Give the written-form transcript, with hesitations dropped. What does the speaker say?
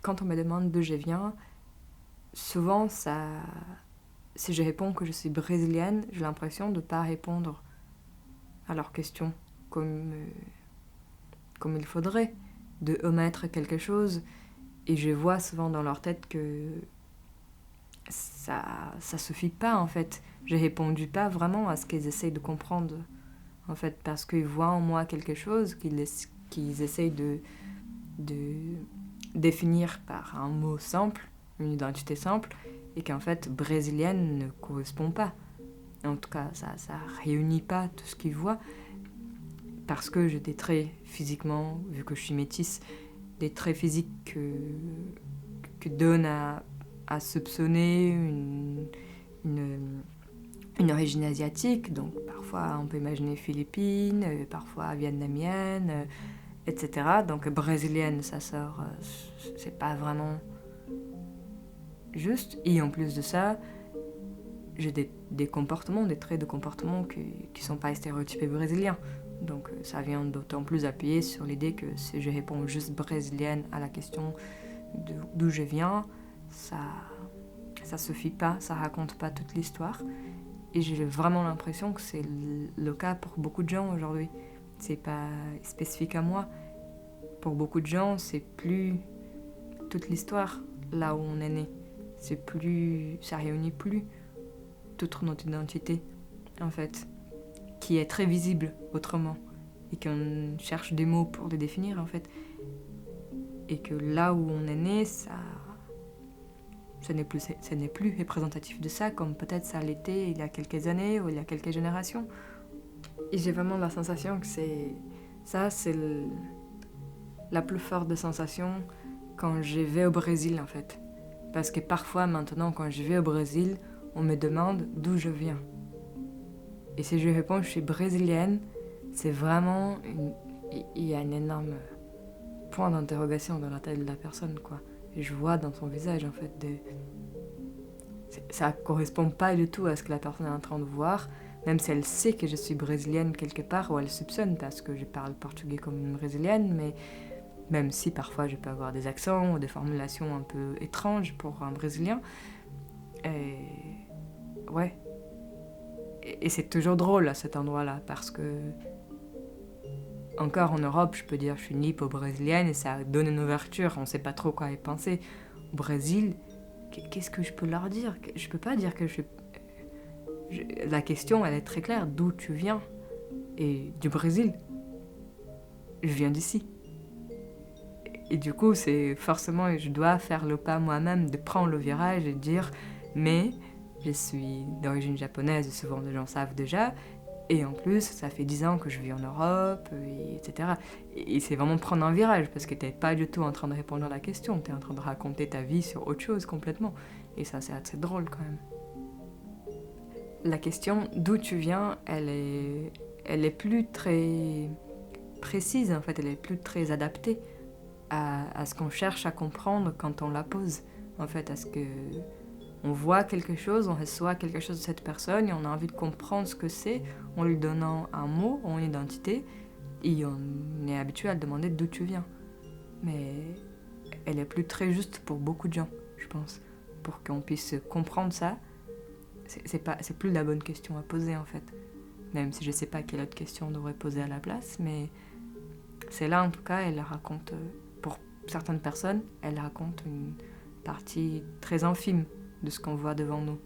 quand on me demande d'où je viens, souvent, si je réponds que je suis brésilienne, j'ai l'impression de ne pas répondre à leurs questions comme il faudrait, de omettre quelque chose. Et je vois souvent dans leur tête que ça suffit pas, en fait. J'ai répondu pas vraiment à ce qu'ils essayent de comprendre, en fait, parce qu'ils voient en moi quelque chose qu'ils essayent de définir par un mot simple, une identité simple, et qu'en fait, brésilienne ne correspond pas. En tout cas, ça réunit pas tout ce qu'ils voient, parce que j'ai des traits physiquement, vu que je suis métisse, des traits physiques qui donnent à soupçonner une origine asiatique. Donc parfois on peut imaginer philippine, parfois vietnamienne, etc. Donc brésilienne, ça sort, c'est pas vraiment juste. Et en plus de ça, j'ai des comportements, des traits de comportement qui sont pas stéréotypés brésiliens. Donc ça vient d'autant plus appuyer sur l'idée que si je réponds juste brésilienne à la question d'où je viens, ça suffit pas, ça raconte pas toute l'histoire. Et j'ai vraiment l'impression que c'est le cas pour beaucoup de gens aujourd'hui. C'est pas spécifique à moi. Pour beaucoup de gens, c'est plus toute l'histoire là où on est né. Ça réunit plus toute notre identité, en fait, qui est très visible autrement, et qu'on cherche des mots pour le définir, en fait. Et que là où on est né, ça n'est plus représentatif de ça, comme peut-être ça l'était il y a quelques années ou il y a quelques générations. Et j'ai vraiment la sensation que c'est la plus forte des sensations quand je vais au Brésil, en fait. Parce que parfois, maintenant, quand je vais au Brésil, on me demande d'où je viens. Et si je réponds je suis brésilienne, c'est vraiment il y a un énorme point d'interrogation dans la tête de la personne, quoi. Et je vois dans son visage, en fait, ça correspond pas du tout à ce que la personne est en train de voir, même si elle sait que je suis brésilienne quelque part, ou elle soupçonne parce que je parle portugais comme une brésilienne, mais même si parfois je peux avoir des accents ou des formulations un peu étranges pour un brésilien. Et ouais. Et c'est toujours drôle à cet endroit-là, parce que encore en Europe, je peux dire je suis nippo-brésilienne et ça donne une ouverture, on sait pas trop quoi y penser. Au Brésil, qu'est-ce que je peux leur dire? Je peux pas dire que la question, elle est très claire, d'où tu viens? Et du Brésil. Je viens d'ici. Et du coup, c'est forcément, je dois faire le pas moi-même de prendre le virage et de dire, mais je suis d'origine japonaise, et souvent les gens savent déjà, et en plus, ça fait 10 ans que je vis en Europe, etc. Et c'est vraiment prendre un virage, parce que t'es pas du tout en train de répondre à la question, t'es en train de raconter ta vie sur autre chose complètement. Et ça, c'est assez drôle quand même. La question d'où tu viens, elle est plus très précise, en fait, elle est plus très adaptée à ce qu'on cherche à comprendre quand on la pose. En fait, à ce que on voit quelque chose, on reçoit quelque chose de cette personne et on a envie de comprendre ce que c'est en lui donnant un mot ou une identité, et on est habitué à demander d'où tu viens. Mais elle est plus très juste pour beaucoup de gens, je pense. Pour qu'on puisse comprendre ça, c'est plus la bonne question à poser, en fait. Même si je sais pas quelle autre question on devrait poser à la place, mais c'est là, en tout cas, elle raconte, pour certaines personnes, elle raconte une partie très infime de ce qu'on voit devant nous.